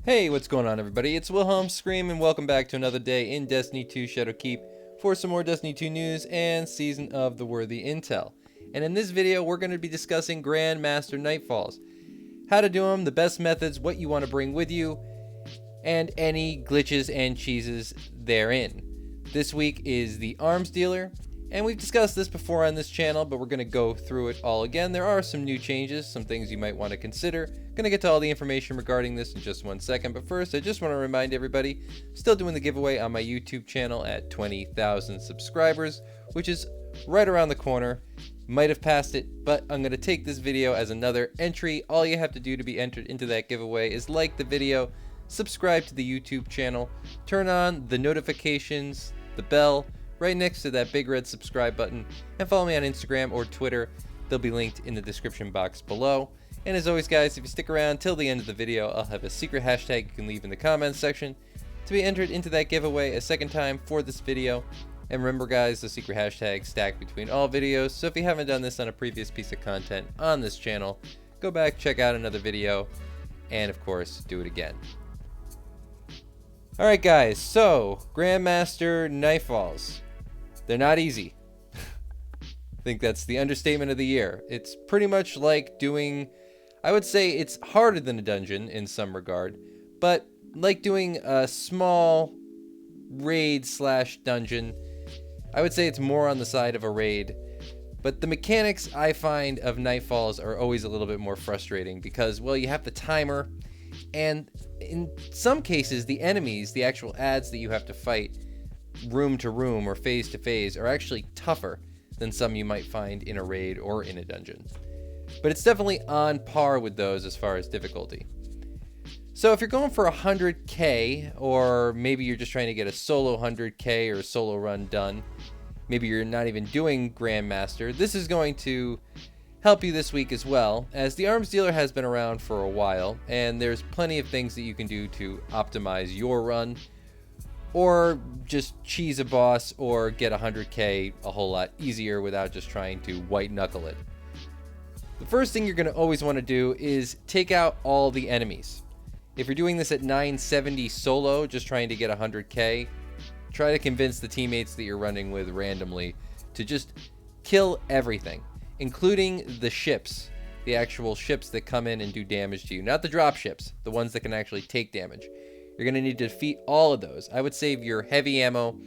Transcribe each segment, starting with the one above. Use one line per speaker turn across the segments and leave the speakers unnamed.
Hey, what's going on everybody? It's Wilhelm Scream and welcome back to another day in Destiny 2 Shadowkeep for some more Destiny 2 news and Season of the Worthy Intel. And in this video, we're going to be discussing Grandmaster Nightfalls. How to do them, the best methods, what you want to bring with you, and any glitches and cheeses therein. This week is the Arms Dealer, and we've discussed this before on this channel, but we're going to go through it all again. There are some new changes, some things you might want to consider. Going to get to all the information regarding this in just 1 second, but first I just want to remind everybody, still doing the giveaway on my YouTube channel at 20,000 subscribers, which is right around the corner. Might have passed it, but I'm going to take this video as another entry. All you have to do to be entered into that giveaway is like the video, subscribe to the YouTube channel, turn on the notifications, the bell, right next to that big red subscribe button, and follow me on Instagram or Twitter. They'll be linked in the description box below. And as always guys, if you stick around till the end of the video, I'll have a secret hashtag you can leave in the comments section to be entered into that giveaway a second time for this video. And remember guys, the secret hashtag stacked between all videos, so if you haven't done this on a previous piece of content on this channel, go back, check out another video, and of course, do it again. Alright guys, so Grandmaster Nightfalls. They're not easy. I think that's the understatement of the year. It's pretty much like doing, I would say it's harder than a dungeon in some regard, but like doing a small raid slash dungeon. I would say it's more on the side of a raid, but the mechanics I find of Nightfalls are always a little bit more frustrating because, well, you have the timer, and in some cases the enemies, the actual adds that you have to fight room to room or phase to phase, are actually tougher than some you might find in a raid or in a dungeon. But it's definitely on par with those as far as difficulty. So if you're going for 100k, or maybe you're just trying to get a solo 100k or a solo run done, maybe you're not even doing Grandmaster, this is going to help you this week as well, as the Arms Dealer has been around for a while, and there's plenty of things that you can do to optimize your run, or just cheese a boss or get 100k a whole lot easier without just trying to white knuckle it. The first thing you're going to always want to do is take out all the enemies. If you're doing this at 970 solo, just trying to get 100k, try to convince the teammates that you're running with randomly to just kill everything, including the ships, the actual ships that come in and do damage to you. Not the drop ships, the ones that can actually take damage. You're going to need to defeat all of those. I would save your heavy ammo.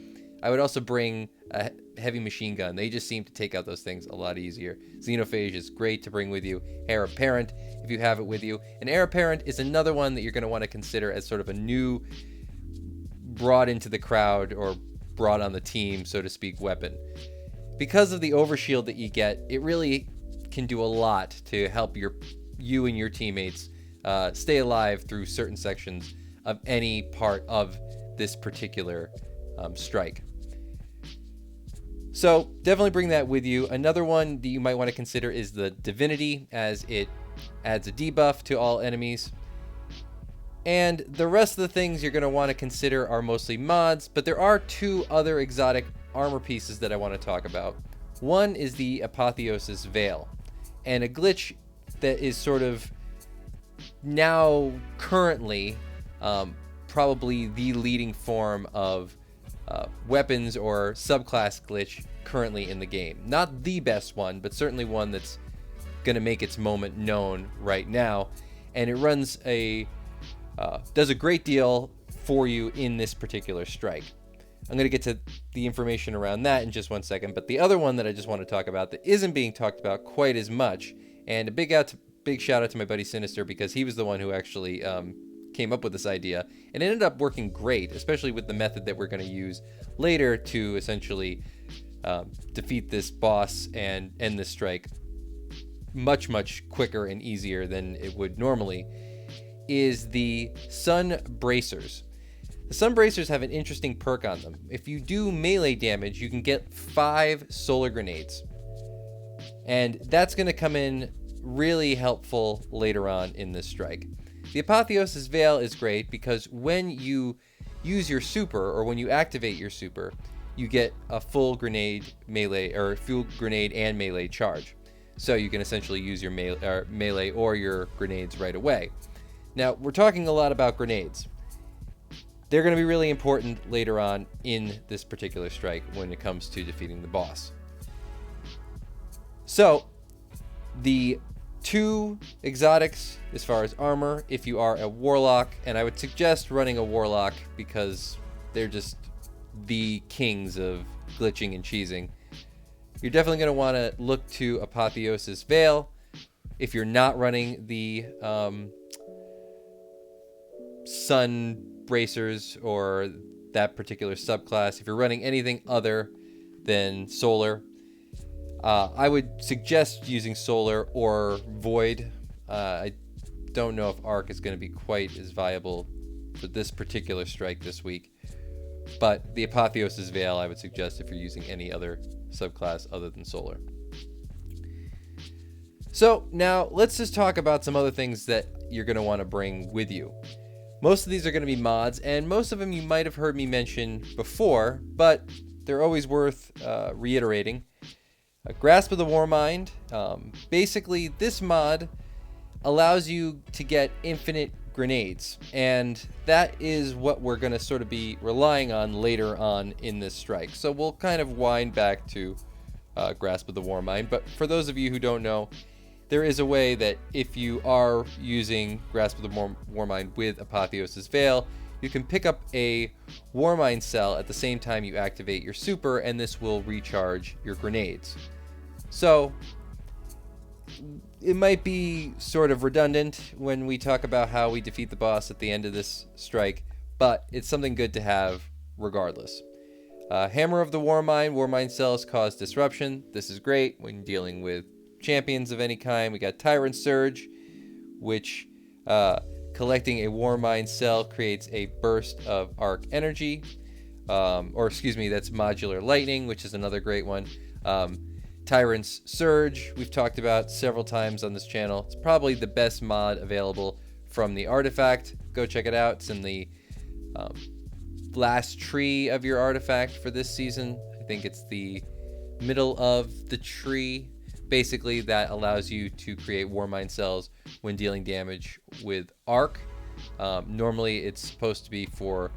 I would also bring a heavy machine gun. They just seem to take out those things a lot easier. Xenophage is great to bring with you. Heir Apparent, if you have it with you. And Heir Apparent is another one that you're going to want to consider as sort of a new, brought into the crowd or brought on the team, so to speak, weapon. Because of the overshield that you get, it really can do a lot to help you and your teammates stay alive through certain sections of any part of this particular strike. So definitely bring that with you. Another one that you might want to consider is the Divinity, as it adds a debuff to all enemies. And the rest of the things you're going to want to consider are mostly mods, but there are two other exotic armor pieces that I want to talk about. One is the Apotheosis Veil, and a glitch that is sort of now currently probably the leading form of weapons or subclass glitch currently in the game. Not the best one, but certainly one that's going to make its moment known right now, and it runs does a great deal for you in this particular strike. I'm going to get to the information around that in just 1 second, but the other one that I just want to talk about that isn't being talked about quite as much, and a big shout out to my buddy Sinister, because he was the one who actually came up with this idea, and it ended up working great, especially with the method that we're going to use later to essentially defeat this boss and end this strike much quicker and easier than it would normally, is the Sun Bracers. The Sun Bracers have an interesting perk on them. If you do melee damage, you can get 5 solar grenades, and that's going to come in really helpful later on in this strike. The Apotheosis Veil is great because when you use your super, or when you activate your super, you get a full grenade melee, or full grenade and melee charge. So you can essentially use your melee or your grenades right away. Now, we're talking a lot about grenades. They're going to be really important later on in this particular strike when it comes to defeating the boss. So, the two exotics as far as armor, if you are a warlock, and I would suggest running a warlock because they're just the kings of glitching and cheesing. You're definitely going to want to look to Apotheosis Veil. If you're not running the Sun Bracers or that particular subclass, if you're running anything other than Solar, I would suggest using Solar or Void. I don't know if Arc is going to be quite as viable for this particular strike this week, but the Apotheosis Veil I would suggest if you're using any other subclass other than Solar. So now let's just talk about some other things that you're going to want to bring with you. Most of these are going to be mods, and most of them you might have heard me mention before, but they're always worth reiterating. Grasp of the Warmind. Basically, this mod allows you to get infinite grenades, and that is what we're going to sort of be relying on later on in this strike. So we'll kind of wind back to Grasp of the Warmind, but for those of you who don't know, there is a way that if you are using Grasp of the Warmind with Apotheosis Veil, you can pick up a Warmind cell at the same time you activate your super, and this will recharge your grenades. So it might be sort of redundant when we talk about how we defeat the boss at the end of this strike, but it's something good to have regardless. Hammer of the Warmind cells cause disruption. This is great when dealing with champions of any kind. We got Tyrant Surge, which collecting a Warmind cell creates a burst of arc energy. That's Modular Lightning, which is another great one. Tyrant's Surge, we've talked about several times on this channel. It's probably the best mod available from the artifact. Go check it out. It's in the last tree of your artifact for this season. I think it's the middle of the tree. Basically, that allows you to create Warmind cells when dealing damage with arc. Normally, it's supposed to be for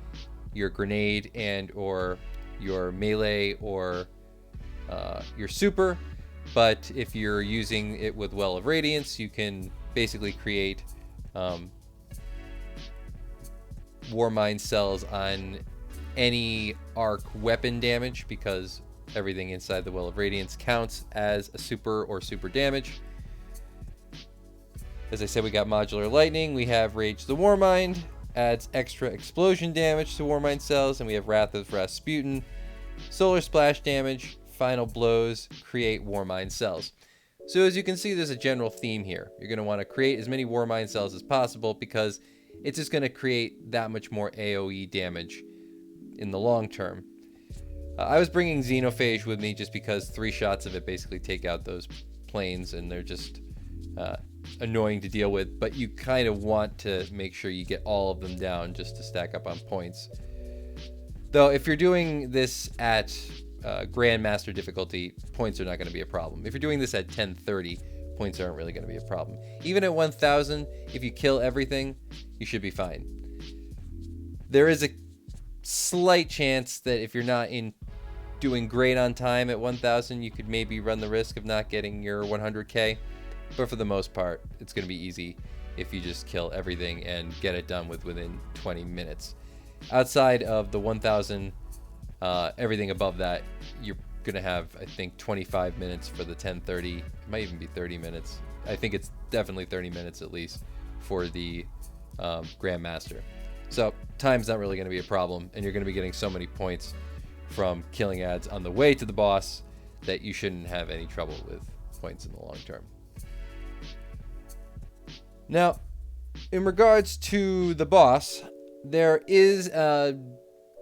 your grenade and or your melee or your super, but if you're using it with Well of Radiance, you can basically create Warmind cells on any arc weapon damage, because everything inside the Well of Radiance counts as a super or super damage. As I said, we got Modular Lightning, we have Rage the Warmind, adds extra explosion damage to Warmind cells, and we have Wrath of Rasputin, Solar Splash damage, Final Blows, create Warmind cells. So as you can see, there's a general theme here. You're going to want to create as many Warmind cells as possible because it's just going to create that much more AoE damage in the long term. I was bringing Xenophage with me just because 3 shots of it basically take out those planes, and they're just annoying to deal with, but you kind of want to make sure you get all of them down just to stack up on points. Though if you're doing this at Grandmaster difficulty, points are not going to be a problem. If you're doing this at 1030, points aren't really going to be a problem. Even at 1000, if you kill everything, you should be fine. There is a slight chance that if you're not doing great on time at 1000, you could maybe run the risk of not getting your 100k, but for the most part, it's going to be easy if you just kill everything and get it done within 20 minutes. Outside of the 1000, everything above that, you're going to have, I think, 25 minutes for the 1030. It might even be 30 minutes. I think it's definitely 30 minutes at least for the Grandmaster. So time's not really going to be a problem, and you're going to be getting so many points from killing ads on the way to the boss that you shouldn't have any trouble with points in the long term. Now, in regards to the boss, there is a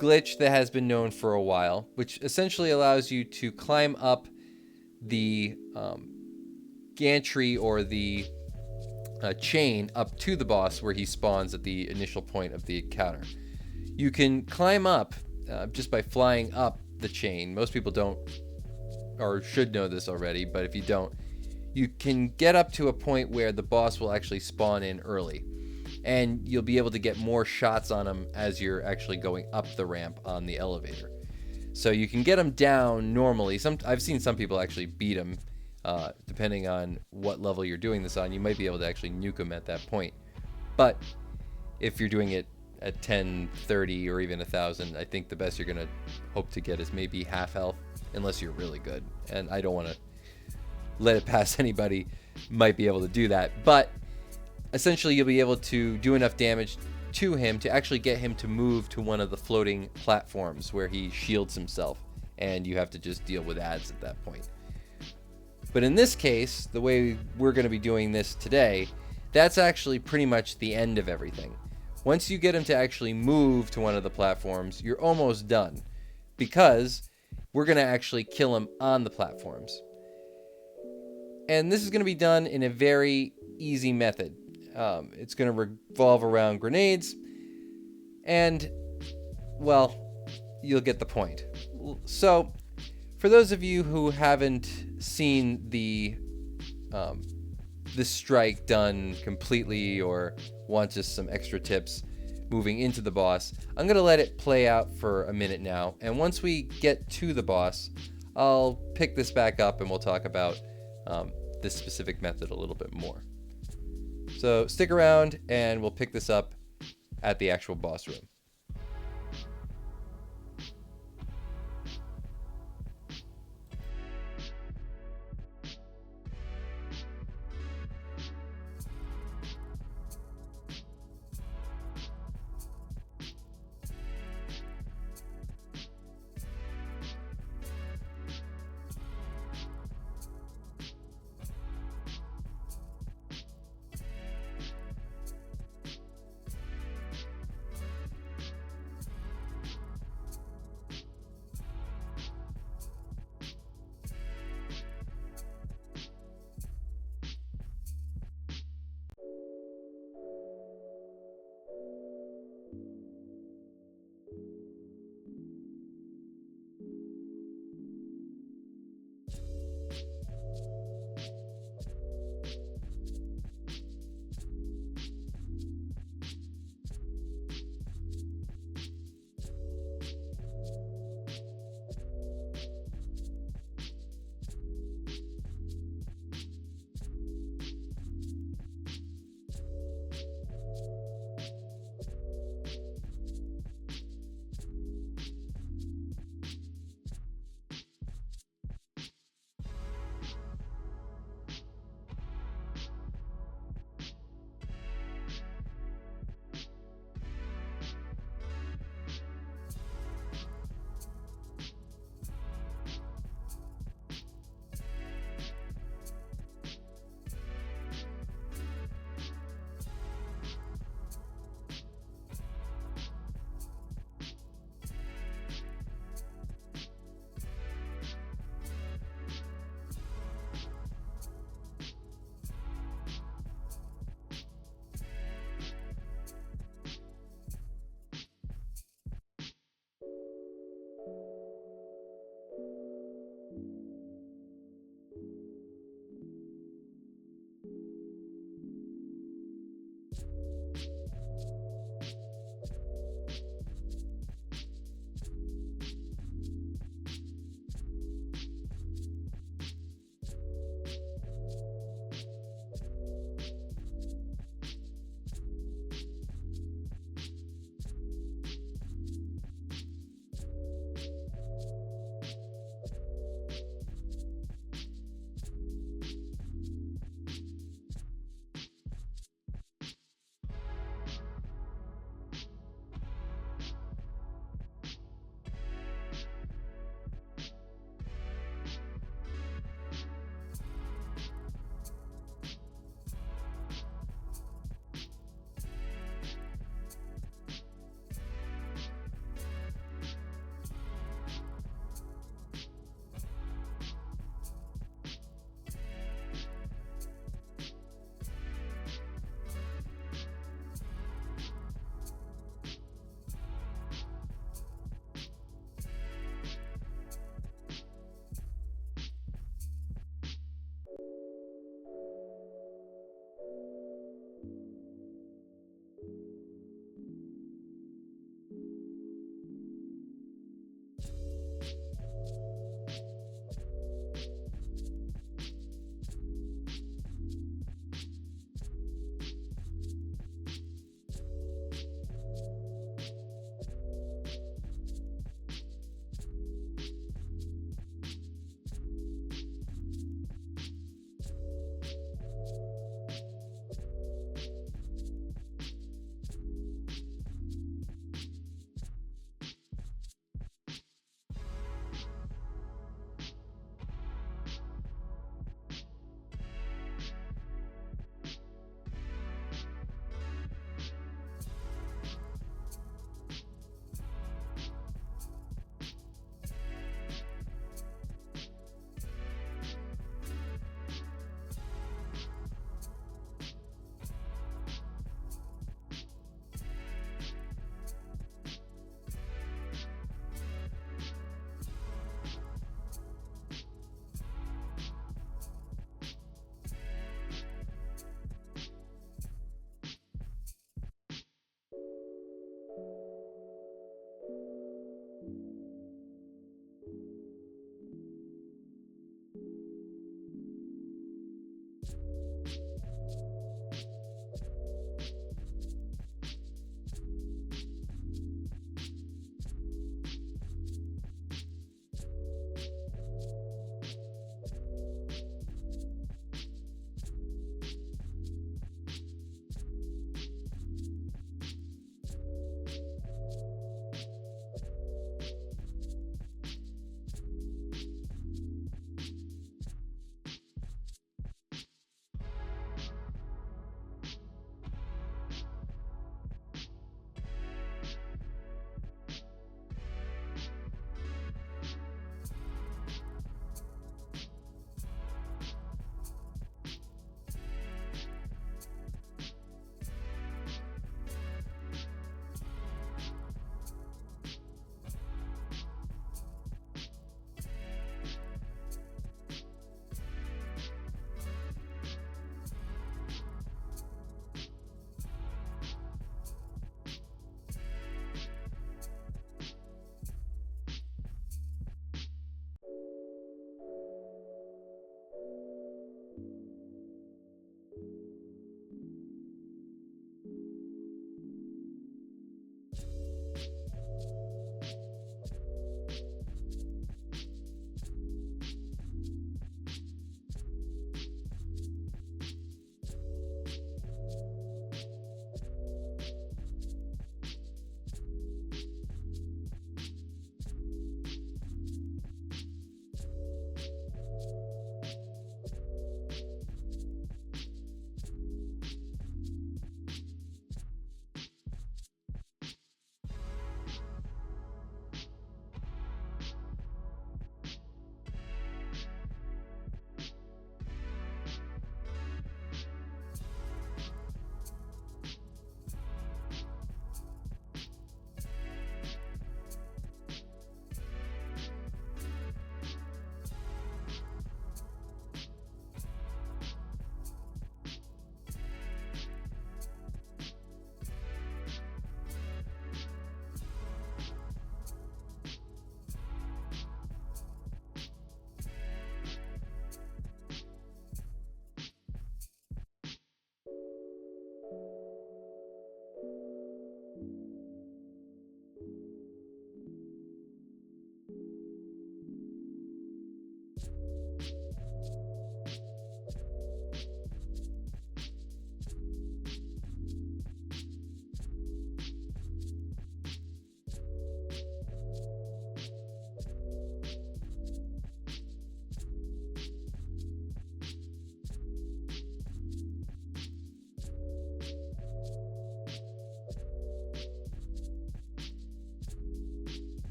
glitch that has been known for a while, which essentially allows you to climb up the gantry or the chain up to the boss where he spawns at the initial point of the encounter. You can climb up just by flying up the chain. Most people don't or should know this already, but if you don't, you can get up to a point where the boss will actually spawn in early. and you'll be able to get more shots on him as you're actually going up the ramp on the elevator. So you can get him down normally. I've seen some people actually beat him, depending on what level you're doing this on. You might be able to actually nuke him at that point. But if you're doing it at 10, 30, or even 1,000, I think the best you're going to hope to get is maybe half health, unless you're really good. And I don't want to let it pass anybody might be able to do that. But essentially, you'll be able to do enough damage to him to actually get him to move to one of the floating platforms where he shields himself, and you have to just deal with ads at that point. But in this case, the way we're going to be doing this today, that's actually pretty much the end of everything. Once you get him to actually move to one of the platforms, you're almost done, because we're going to actually kill him on the platforms. And this is going to be done in a very easy method. It's going to revolve around grenades, and, well, you'll get the point. So, for those of you who haven't seen the strike done completely, or want just some extra tips moving into the boss, I'm going to let it play out for a minute now, and once we get to the boss, I'll pick this back up and we'll talk about this specific method a little bit more. So stick around and we'll pick this up at the actual boss room.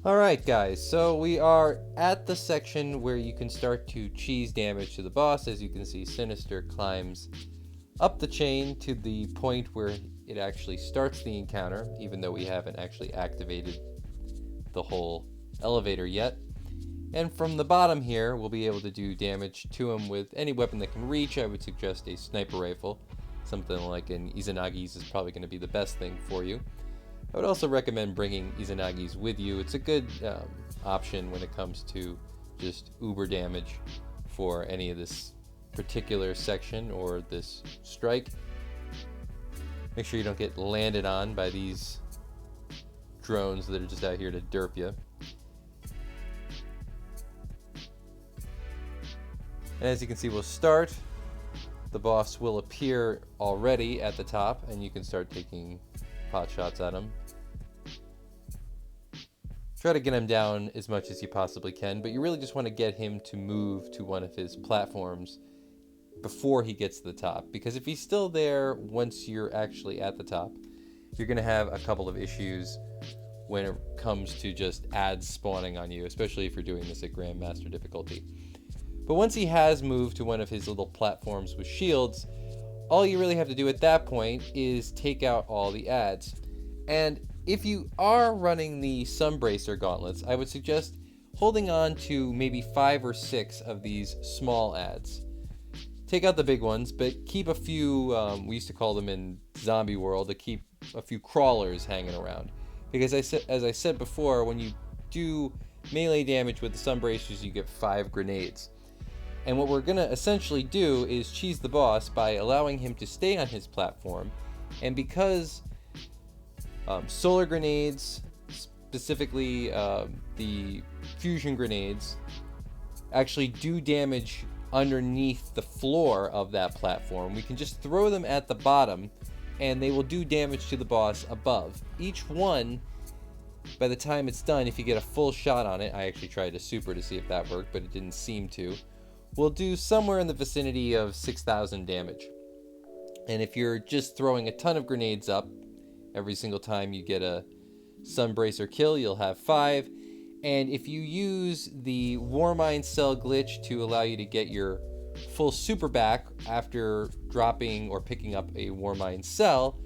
Alright guys, so we are at the section where you can start to cheese damage to the boss. As you can see, Sinister climbs up the chain to the point where it actually starts the encounter, even though we haven't actually activated the whole elevator yet. And from the bottom here, we'll be able to do damage to him with any weapon that can reach. I would suggest a sniper rifle. Something like an Izanagi's is probably going to be the best thing for you. I would also recommend bringing Izanagi's with you. It's a good option when it comes to just uber damage for any of this particular section or this strike. Make sure you don't get landed on by these drones that are just out here to derp you. And as you can see, we'll start. The boss will appear already at the top, and you can start taking pot shots at him. Try to get him down as much as you possibly can, but you really just want to get him to move to one of his platforms before he gets to the top, because if he's still there once you're actually at the top, you're going to have a couple of issues when it comes to just ads spawning on you, especially if you're doing this at Grandmaster difficulty. But once he has moved to one of his little platforms with shields, all you really have to do at that point is take out all the ads. And if you are running the Sunbracer gauntlets, I would suggest holding on to maybe 5 or 6 of these small ads. Take out the big ones, but keep a few, we used to call them in Zombie World, to keep a few crawlers hanging around. Because as I said before, when you do melee damage with the Sunbracers, you get 5 grenades. And what we're going to essentially do is cheese the boss by allowing him to stay on his platform. And because solar grenades, specifically the fusion grenades, actually do damage underneath the floor of that platform, we can just throw them at the bottom and they will do damage to the boss above. Each one, by the time it's done, if you get a full shot on it, I actually tried a super to see if that worked, but it didn't seem to, will do somewhere in the vicinity of 6,000 damage. And if you're just throwing a ton of grenades up, every single time you get a Sunbracer kill, you'll have 5. And if you use the Warmind Cell glitch to allow you to get your full super back after dropping or picking up a Warmind Cell,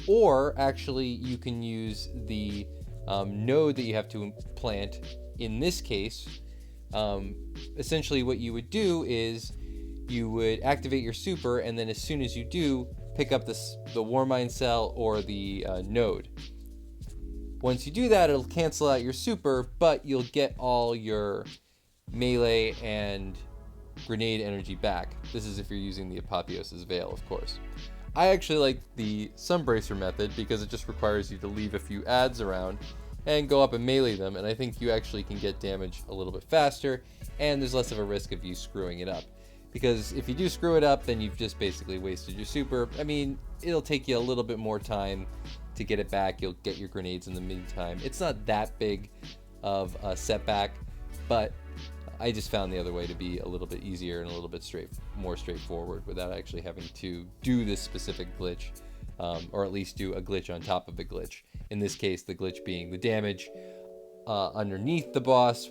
or actually you can use the node that you have to plant in this case. Essentially what you would do is you would activate your super, and then as soon as you do, pick up the Warmind Cell or the node. Once you do that, it'll cancel out your super, but you'll get all your melee and grenade energy back. This is if you're using the Apotheosis Veil, of course. I actually like the Sunbracer method because it just requires you to leave a few ads around and go up and melee them, and I think you actually can get damage a little bit faster, and there's less of a risk of you screwing it up. Because if you do screw it up, then you've just basically wasted your super. I mean, it'll take you a little bit more time to get it back. You'll get your grenades in the meantime. It's not that big of a setback, but I just found the other way to be a little bit easier and a little bit more straightforward without actually having to do this specific glitch, or at least do a glitch on top of a glitch. In this case, the glitch being the damage underneath the boss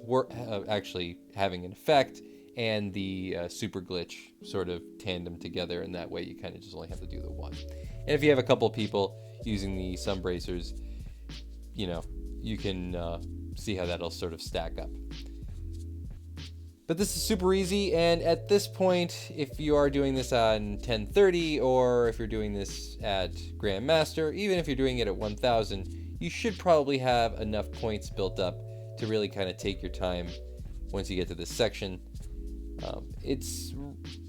actually having an effect, and the super glitch sort of tandem together, and that way you kind of just only have to do the one. And if you have a couple people using the Sunbracers, you know, you can see how that'll sort of stack up. But this is super easy, and at this point, if you are doing this on 1030, or if you're doing this at Grandmaster, even if you're doing it at 1000, you should probably have enough points built up to really kind of take your time once you get to this section. It's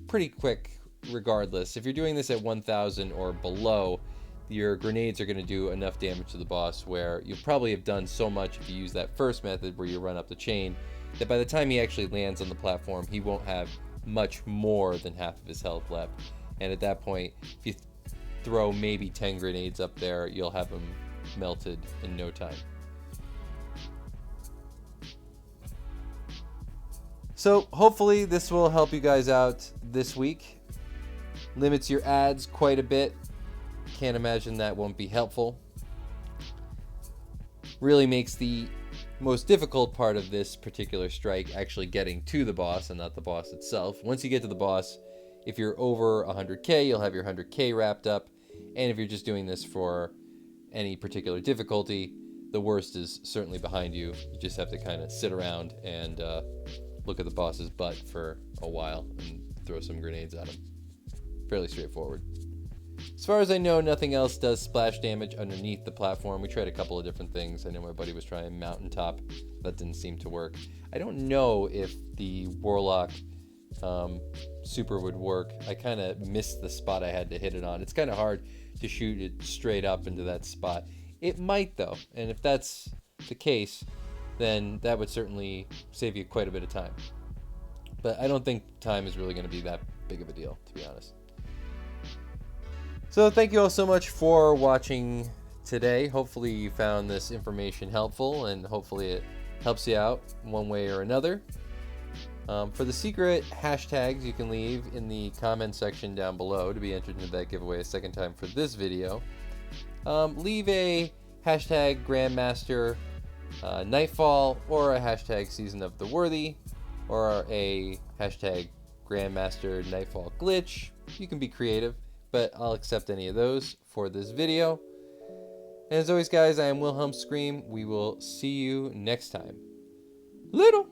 pretty quick regardless. If you're doing this at 1000 or below, your grenades are going to do enough damage to the boss where you'll probably have done so much if you use that first method where you run up the chain, that by the time he actually lands on the platform, he won't have much more than half of his health left. And at that point, if you throw maybe 10 grenades up there, you'll have him melted in no time. So hopefully this will help you guys out this week. Limits your ads quite a bit. Can't imagine that won't be helpful. Really makes the most difficult part of this particular strike actually getting to the boss and not the boss itself. Once you get to the boss, if you're over 100k, you'll have your 100k wrapped up. And if you're just doing this for any particular difficulty, the worst is certainly behind you. You just have to kind of sit around and look at the boss's butt for a while and throw some grenades at him. Fairly straightforward. As far as I know, nothing else does splash damage underneath the platform. We tried a couple of different things. I know my buddy was trying Mountaintop. That didn't seem to work. I don't know if the Warlock super would work. I kind of missed the spot I had to hit it on. It's kind of hard to shoot it straight up into that spot. It might, though. And if that's the case, then that would certainly save you quite a bit of time. But I don't think time is really going to be that big of a deal, to be honest. So thank you all so much for watching today. Hopefully you found this information helpful, and hopefully it helps you out one way or another. For the secret hashtags you can leave in the comment section down below to be entered into that giveaway a second time for this video. Leave a hashtag Grandmaster Nightfall, or a hashtag Season of the Worthy, or a hashtag Grandmaster Nightfall Glitch. You can be creative, but I'll accept any of those for this video. And as always, guys, I am Wilhelm Scream. We will see you next time. Little.